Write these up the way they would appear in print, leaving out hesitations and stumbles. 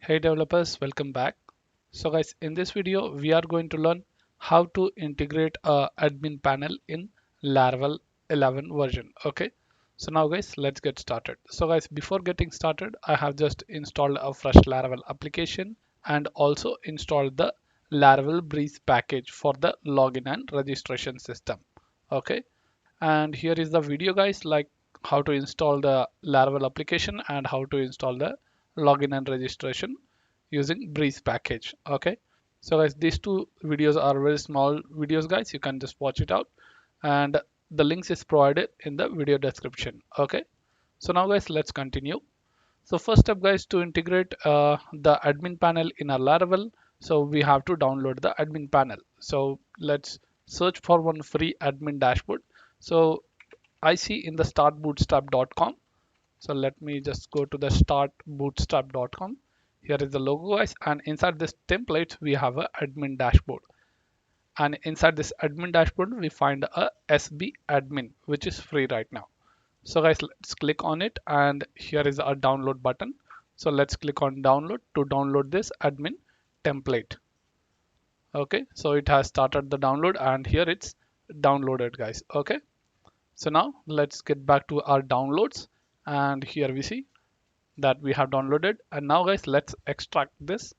Hey developers, welcome back. So guys, in this video, we are going to learn how to integrate a admin panel in Laravel 11 version. Okay. So now guys, let's get started. So guys, before getting started, I have just installed a fresh Laravel application and also installed the Laravel Breeze package for the login and registration system. Okay. And here is the video guys, like how to install the Laravel application and how to install the login and registration using Breeze package. Okay, so guys, these two videos are very small videos guys, you can just watch it out, and the links is provided in the video description. Okay, so now guys, let's continue. So first step guys, to integrate the admin panel in our Laravel, so we have to download the admin panel. So let's search for one free admin dashboard. So I see in the startbootstrap.com. So let me just go to the startbootstrap.com. Here is the logo guys, and inside this template we have a admin dashboard, and inside this admin dashboard we find a SB admin which is free right now. So guys, let's click on it, and here is our download button. So let's click on download to download this admin template. Okay, so it has started the download and here it's downloaded guys. Okay, so now let's get back to our downloads, and here we see that we have downloaded. And now guys, let's extract this.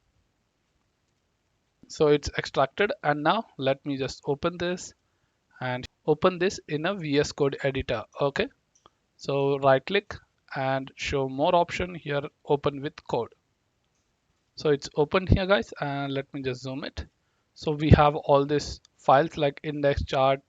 So it's extracted, and now let me just open this and open this in a VS Code editor. Okay, so right click and show more option here, open with code. So it's opened here guys, and let me just zoom it. So we have all these files like index chart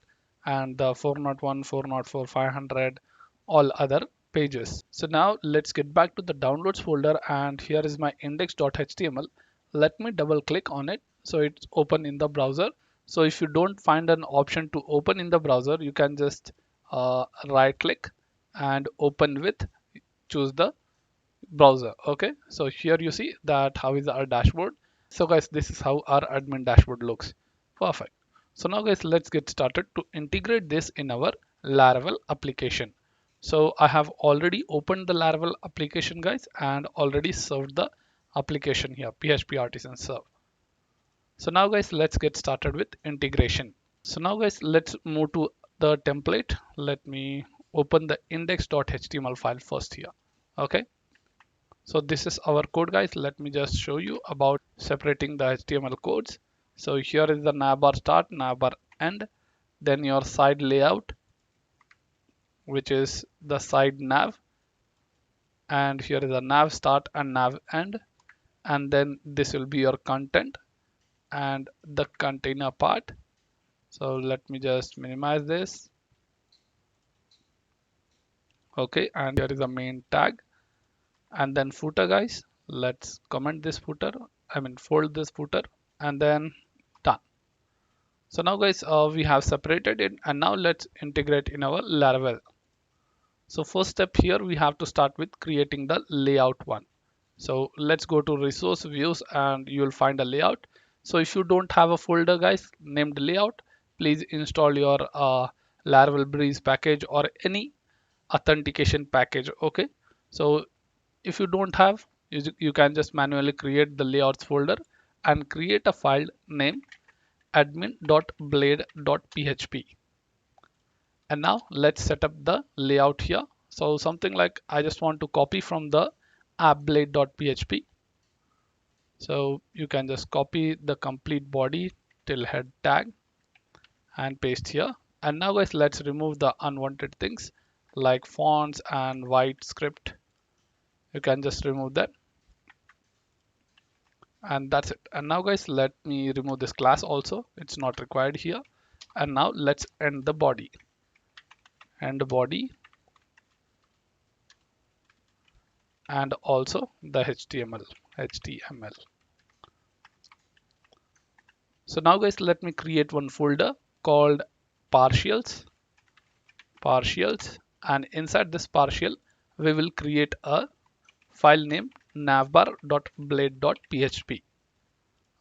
and the 401, 404, 500, all other pages. So now let's get back to the downloads folder, and here is my index.html. Let me double click on it. So it's open in the browser. So if you don't find an option to open in the browser, you can just right click and open with, choose the browser. Okay, so here you see that how is our dashboard. So guys, this is how our admin dashboard looks. Perfect. So now guys, let's get started to integrate this in our Laravel application. So I have already opened the Laravel application guys, and already served the application here, PHP artisan serve. So now guys, let's get started with integration. So now guys, let's move to the template. Let me open the index.html file first here. Okay, so this is our code guys. Let me just show you about separating the HTML codes. So here is the navbar start, navbar end, then your side layout, which is the side nav, and here is the nav start and nav end, and then this will be your content and the container part. So let me just minimize this. Okay, and here is the main tag, and then footer guys. Let's comment this footer, fold this footer, and then done. So now guys, we have separated it, and now let's integrate in our Laravel. So first step here, we have to start with creating the layout one. So let's go to resource views, and you'll find a layout. So if you don't have a folder guys named layout, please install your Laravel Breeze package or any authentication package. Okay, so if you don't have, you can just manually create the layouts folder and create a file name admin.blade.php. And now let's set up the layout here. So something like, I just want to copy from the appblade.php. So you can just copy the complete body till head tag and paste here. And now guys, let's remove the unwanted things like fonts and white script. You can just remove that, and that's it. And now guys, let me remove this class also, it's not required here. And now let's end the body, and body, and also the HTML. So now guys, let me create one folder called partials, and inside this partial we will create a file name navbar.blade.php.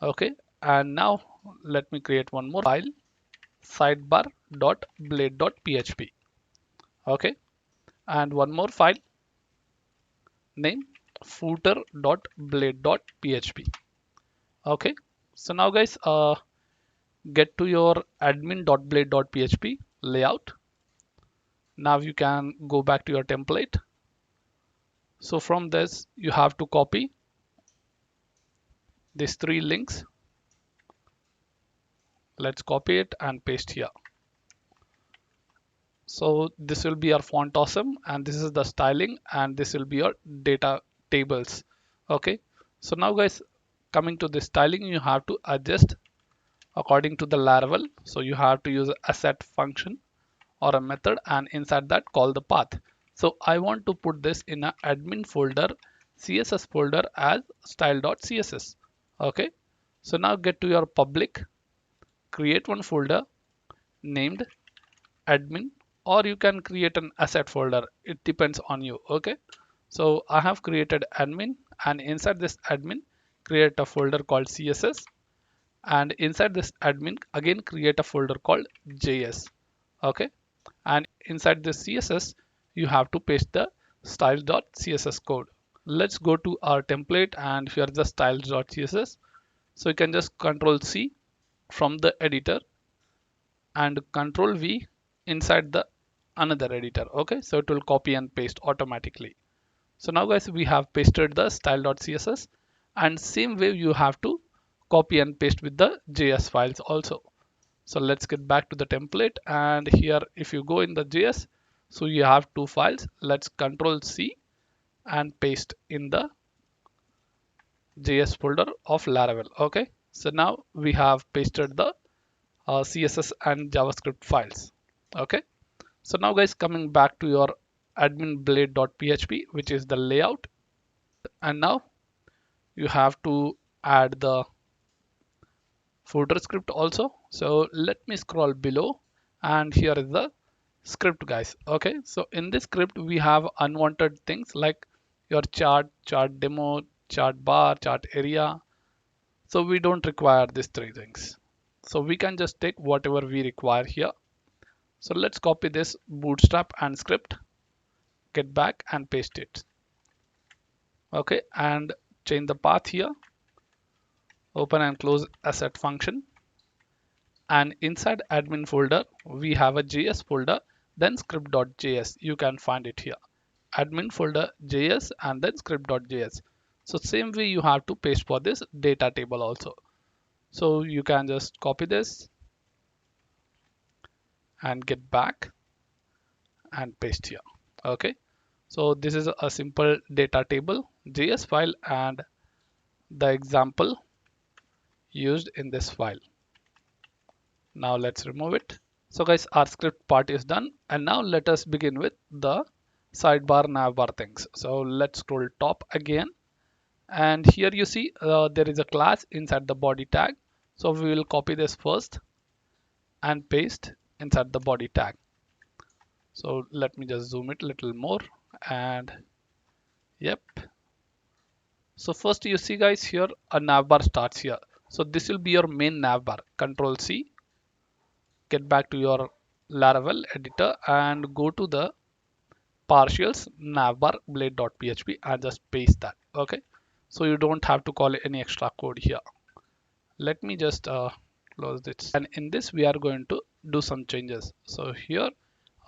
Okay, and now let me create one more file, sidebar.blade.php. Okay, and one more file name footer.blade.php. Okay, so now guys, get to your admin.blade.php layout. Now you can go back to your template. So from this, you have to copy these three links. Let's copy it and paste here. So this will be our font awesome, and this is the styling, and this will be your data tables. Okay, so now guys, coming to the styling, you have to adjust according to the Laravel. So you have to use a set function or a method, and inside that call the path. So I want to put this in a admin folder, CSS folder as style.css. Okay, so now get to your public, create one folder named admin, or you can create an asset folder. It depends on you. Okay, so I have created admin, and inside this admin create a folder called CSS, and inside this admin again create a folder called JS. Okay, and inside this CSS you have to paste the styles.css code. Let's go to our template, and here the styles.css. So you can just control C from the editor and control V inside the another editor. Okay, so it will copy and paste automatically. So now guys, we have pasted the style.css, and same way you have to copy and paste with the JS files also. So let's get back to the template, and here if you go in the JS, so you have two files. Let's control C and paste in the JS folder of Laravel. Okay, so now we have pasted the CSS and JavaScript files. Okay, so now guys, coming back to your admin blade.php, which is the layout, and now you have to add the footer script also. So let me scroll below, and here is the script guys. Okay, so in this script we have unwanted things like your chart demo, chart bar, chart area. So we don't require these three things, so we can just take whatever we require here. So let's copy this bootstrap and script, get back and paste it. Okay, and change the path here, open and close asset function, and inside admin folder we have a JS folder, then script.js. You can find it here, admin folder JS and then script.js. So same way you have to paste for this data table also. So you can just copy this and get back and paste here. Okay, so this is a simple data table JS file and the example used in this file. Now let's remove it. So guys, our script part is done, and now let us begin with the sidebar navbar things. So let's scroll top again, and here you see there is a class inside the body tag. So we will copy this first and paste inside the body tag. So let me just zoom it a little more, and yep. So first you see guys, here a navbar starts here. So this will be your main navbar. Control C, get back to your Laravel editor and go to the partials navbar blade.php and just paste that. Okay, so you don't have to call any extra code here. Let me just close this, and in this we are going to do some changes. So here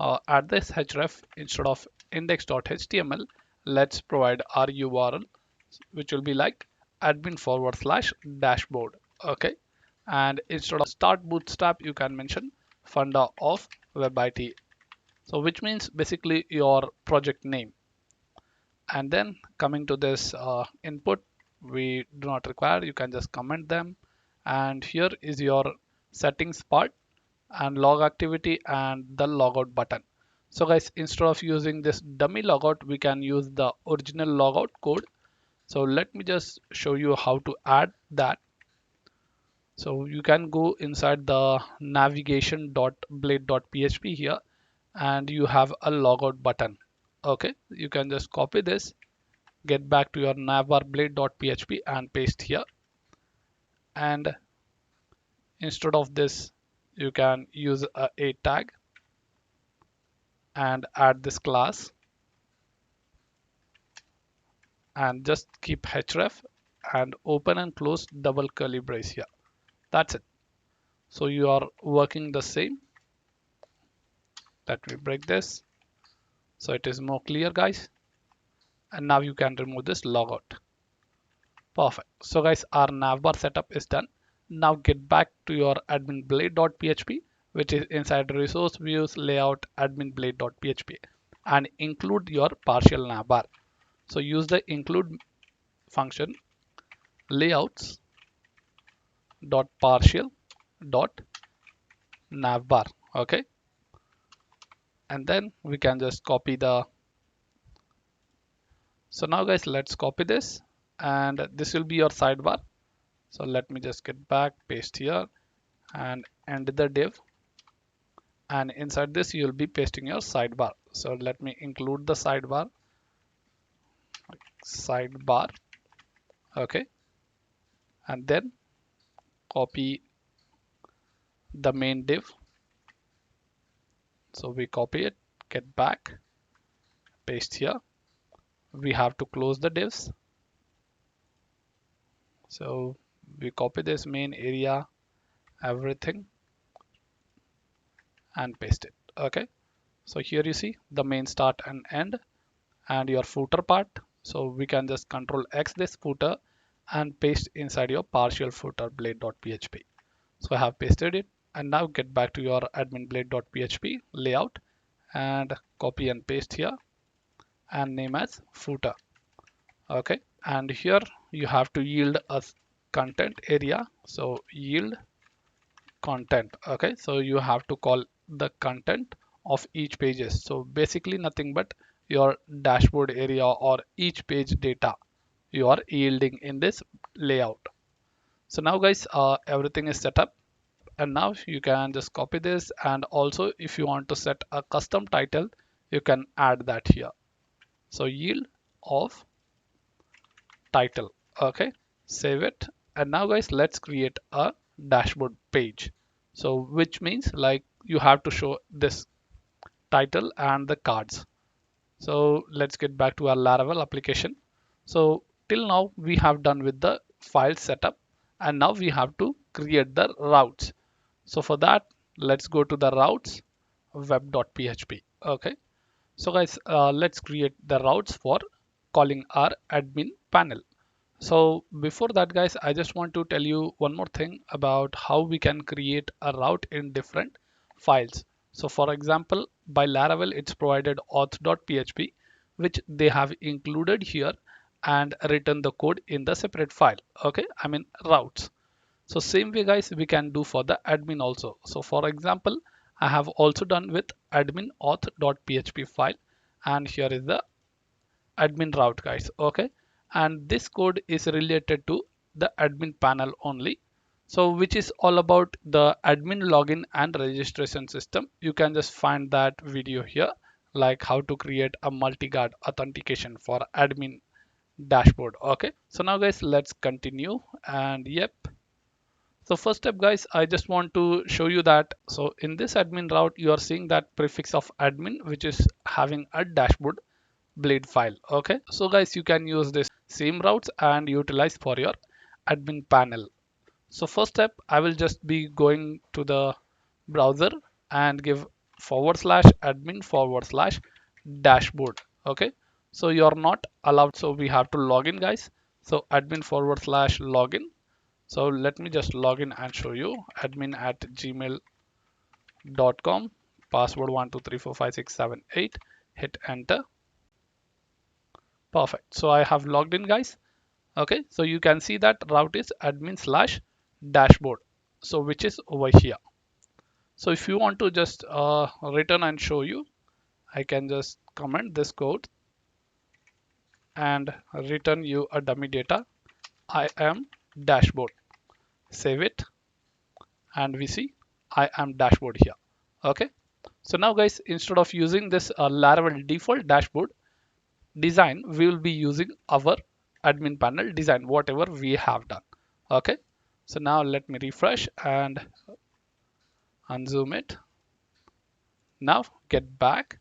at this href, instead of index.html, let's provide our URL, which will be like admin/dashboard. Okay, and instead of start bootstrap you can mention funda of web IT, so which means basically your project name. And then coming to this input, we do not require, you can just comment them. And here is your settings part and log activity and the logout button. So guys, instead of using this dummy logout, we can use the original logout code. So let me just show you how to add that. So you can go inside the navigation.blade.php here, and you have a logout button. Okay, you can just copy this, get back to your navbar blade.php and paste here. And instead of this, you can use a tag and add this class and just keep href and open and close double curly brace here. That's it. So you are working the same. Let me break this so it is more clear, guys. And now you can remove this logout. Perfect. So guys, our navbar setup is done. Now get back to your admin blade.php, which is inside resource views layout admin blade.php, and include your partial navbar. So use the include function layouts dot partial dot navbar. Okay, and then we can just copy the. So now guys, let's copy this, and this will be your sidebar. So let me just get back, paste here, and end the div, and inside this you'll be pasting your sidebar. So let me include the sidebar. Okay, and then copy the main div. So we copy it, get back, paste here. We have to close the divs. So we copy this main area, everything, and paste it. Okay, so here you see the main start and end and your footer part. So we can just control X this footer and paste inside your partial footer blade.php. So I have pasted it, and now get back to your admin blade.php layout and copy and paste here and name as footer. Okay, and here you have to yield a content area. So yield content. Okay, so you have to call the content of each pages. So basically nothing but your dashboard area or each page data you are yielding in this layout. So now guys, everything is set up, and now you can just copy this, and also if you want to set a custom title you can add that here. So yield of title. Okay, save it, and now guys, let's create a dashboard page. So which means like you have to show this title and the cards. So let's get back to our Laravel application. So till now we have done with the file setup, and now we have to create the routes. So for that, let's go to the routes web.php. Okay, so guys, let's create the routes for calling our admin panel. So before that guys, I just want to tell you one more thing about how we can create a route in different files. So for example, by Laravel, it's provided auth.php, which they have included here and written the code in the separate file. Okay, I mean routes. So same way guys, we can do for the admin also. So for example, I have also done with admin auth.php file, and here is the admin route guys. Okay, and this code is related to the admin panel only, so which is all about the admin login and registration system. You can just find that video here, like how to create a multi-guard authentication for admin dashboard. Okay, so now guys, let's continue. And yep, so first step guys, I just want to show you that. So in this admin route, you are seeing that prefix of admin, which is having a dashboard blade file. Okay, so guys, you can use this same routes and utilize for your admin panel. So first step, I will just be going to the browser and give /admin /dashboard. Okay, so you're not allowed, so we have to log in guys. So admin /login. So let me just log in and show you admin@gmail.com, password 12345678, hit enter. Perfect. So I have logged in guys. Okay, so you can see that route is admin/dashboard, so which is over here. So if you want to just return and show you, I can just comment this code and return you a dummy data. I am dashboard. Save it, and we see I am dashboard here. Okay, so now guys, instead of using this Laravel default dashboard design, we will be using our admin panel design, whatever we have done. Okay, so now let me refresh and unzoom it. Now get back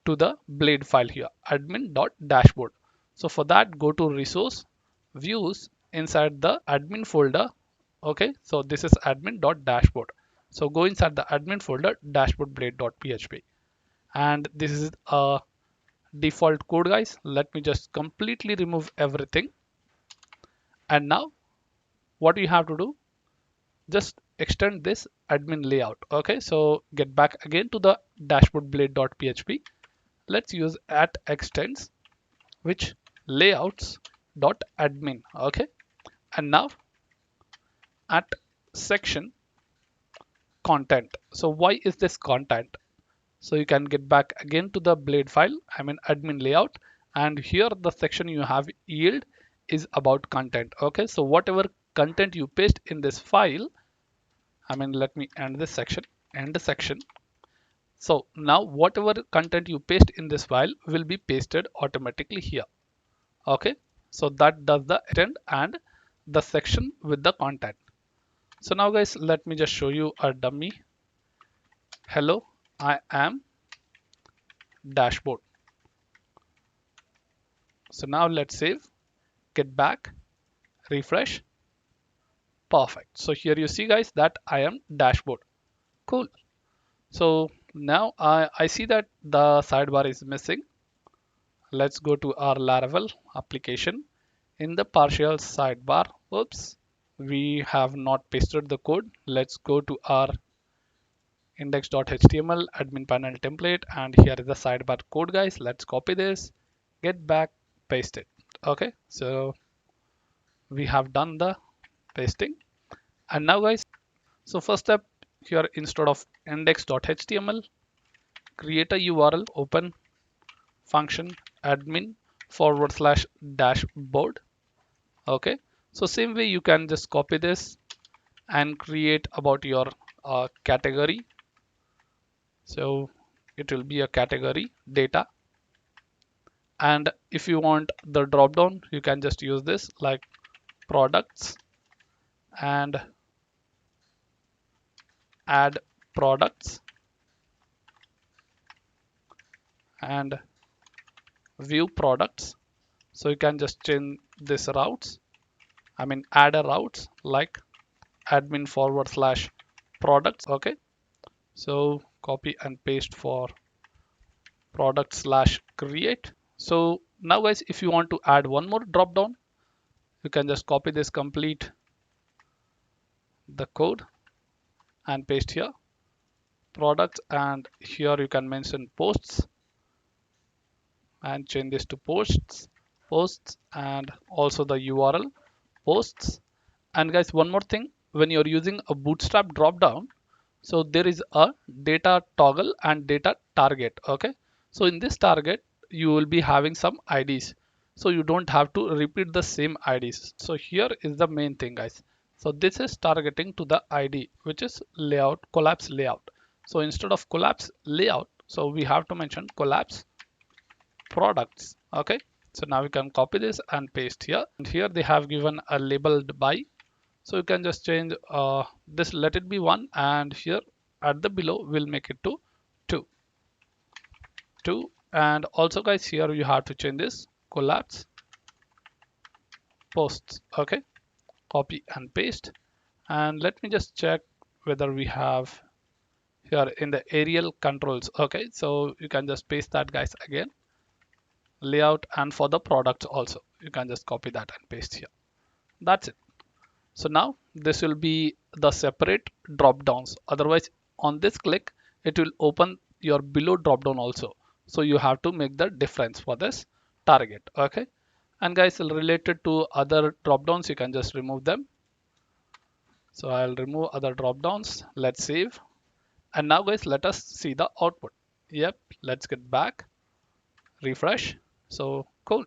to the blade file here, admin.dashboard. So for that, go to resource, views, inside the admin folder. Okay, so this is admin.dashboard. So go inside the admin folder, dashboardblade.php. And this is a default code, guys. Let me just completely remove everything. And now what you have to do, just extend this admin layout. Okay, so get back again to the dashboardblade.php. Let's use at extends which layouts dot admin. Okay, and now at section content. So why is this content? So you can get back again to the blade file, I mean admin layout, and here the section you have yield is about content. Okay, so whatever content you paste in this file, I mean, let me end this section, end the section. So now whatever content you paste in this file will be pasted automatically here. Okay, so that does the end and the section with the content. So now guys, let me just show you a dummy. Hello, I am dashboard. So now let's save, get back, refresh. Perfect. So here you see guys that I am dashboard. Cool. So now I see that the sidebar is missing. Let's go to our Laravel application. In the partial sidebar, oops, we have not pasted the code. Let's go to our index.html admin panel template, and here is the sidebar code, guys. Let's copy this, get back, paste it. Okay, so we have done the pasting. And now guys, so first step here, instead of index.html, create a URL, open function admin forward slash dashboard. Okay, so same way you can just copy this and create about your category. So it will be a category data, and if you want the drop down, you can just use this like products and add products and view products. So you can just change this routes, I mean add a routes like admin forward slash products. Okay, so copy and paste for product slash create. So now guys, if you want to add one more drop down, you can just copy this complete the code and paste here products, and here you can mention posts and change this to posts and also the URL posts. And guys, one more thing, when you're using a bootstrap drop down, so there is a data toggle and data target. Okay, so in this target you will be having some IDs, so you don't have to repeat the same IDs. So here is the main thing, guys. So this is targeting to the ID, which is layout collapse layout. So instead of collapse layout, so we have to mention collapse products. Okay, so now we can copy this and paste here, and here they have given a labeled by, so you can just change this, let it be 1, and here at the below we'll make it to 2. And also guys, here you have to change this collapse posts. Okay, copy and paste, and let me just check whether we have here in the aerial controls. Okay, so you can just paste that guys again, layout, and for the products also you can just copy that and paste here. That's it. So now this will be the separate drop downs. Otherwise, on this click, it will open your below drop down also. So you have to make the difference for this target. Okay. And guys, related to other drop downs, you can just remove them. So I'll remove other drop downs. Let's save. And now guys, let us see the output. Yep. Let's get back, refresh. So cool.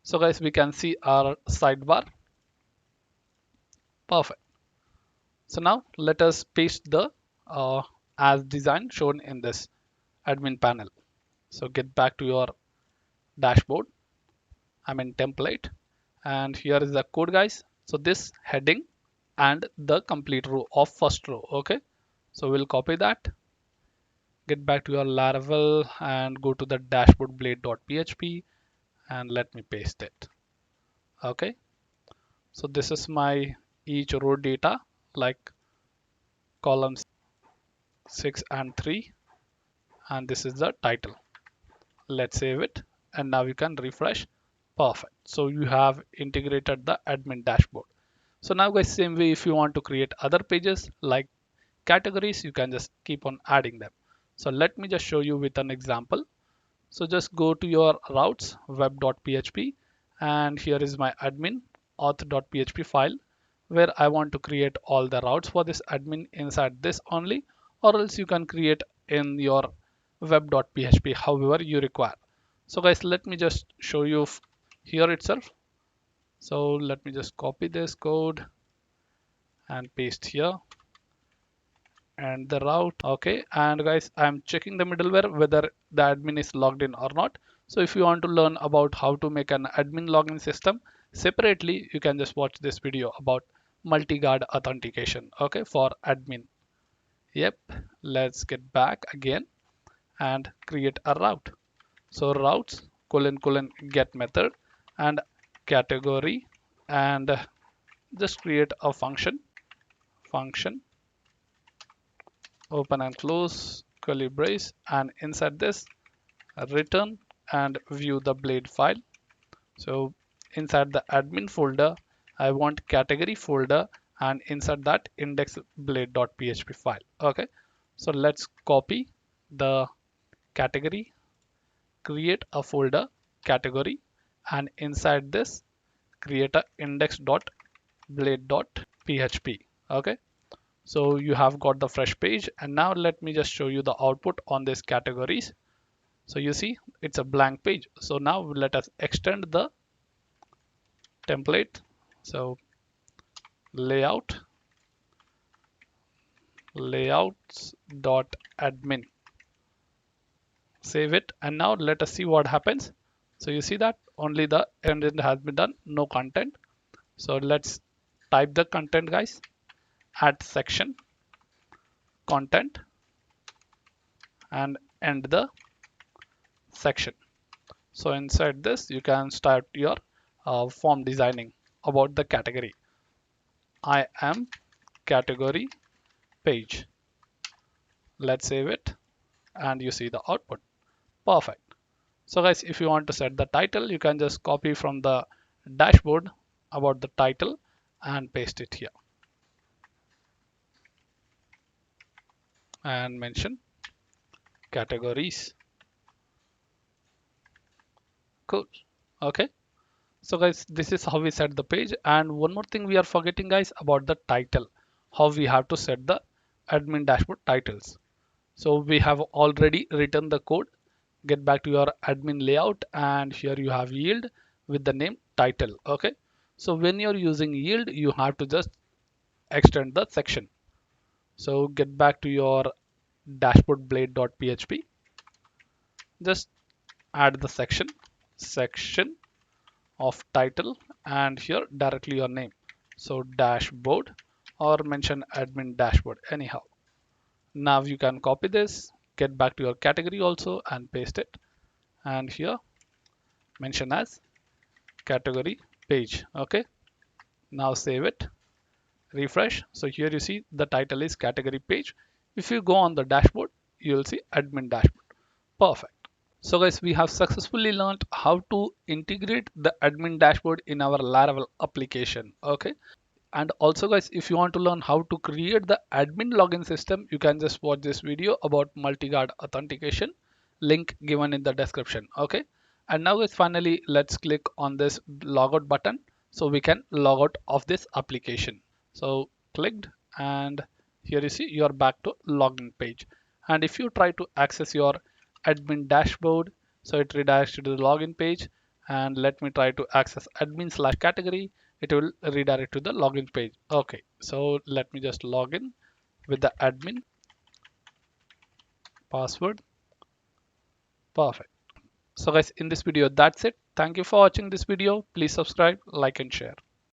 So guys, we can see our sidebar. Perfect. So now let us paste the as design shown in this admin panel. So get back to your dashboard, I mean template, and here is the code guys. So this heading and the complete row of first row. Okay, so we'll copy that, get back to your Laravel and go to the dashboard blade.php and let me paste it. Okay, so this is my each row data, like columns 6 and 3, and this is the title. Let's save it, and now you can refresh. Perfect. So you have integrated the admin dashboard. So now guys, same way, if you want to create other pages like categories, you can just keep on adding them. So let me just show you with an example. So just go to your routes web.php, and here is my admin auth.php file where I want to create all the routes for this admin inside this only, or else you can create in your web.php however you require. So guys, let me just show you here itself. So let me just copy this code and paste here, and the route. Okay, and guys, I'm checking the middleware whether the admin is logged in or not. So if you want to learn about how to make an admin login system separately, you can just watch this video about multi-guard authentication, okay, for admin. Yep, let's get back again and create a route. So routes colon colon get method and category, and just create a function open and close curly brace, and inside this return and view the blade file. So inside the admin folder, I want category folder, and inside that index blade.php file. Okay, so let's copy the category, create a folder category, and inside this create a index.blade.php. Okay, so you have got the fresh page, and now let me just show you the output on these categories. So you see it's a blank page. So now let us extend the template. So layout layouts dot admin, save it, and now let us see what happens. So you see that only the extended has been done, no content. So let's type the content, guys. Add section content and end the section. So inside this you can start your form designing about the category. I am category page. Let's save it, and you see the output. Perfect. So guys, if you want to set the title, you can just copy from the dashboard about the title and paste it here and mention categories. Cool. Okay, so guys, this is how we set the page. And one more thing we are forgetting, guys, about the title, how we have to set the admin dashboard titles. So we have already written the code. Get back to your admin layout, and here you have yield with the name title. Okay, so when you're using yield, you have to just extend the section. So get back to your dashboard blade.php, just add the section of title, and here directly your name. So dashboard, or mention admin dashboard anyhow. Now you can copy this, get back to your category also and paste it, and here mention as category page. Okay, now save it, refresh. So here you see the title is category page. If you go on the dashboard, you will see admin dashboard. Perfect. So guys, we have successfully learned how to integrate the admin dashboard in our Laravel application. Okay, and also guys, if you want to learn how to create the admin login system, you can just watch this video about multi-guard authentication, link given in the description. Okay, and now guys, finally let's click on this logout button so we can log out of this application. So clicked, and here you see you're back to login page. And if you try to access your admin dashboard, so it redirects you to the login page. And let me try to access admin slash category, it will redirect to the login page. Okay, so let me just log in with the admin password. Perfect. So guys, in this video that's it. Thank you for watching this video. Please subscribe, like and share.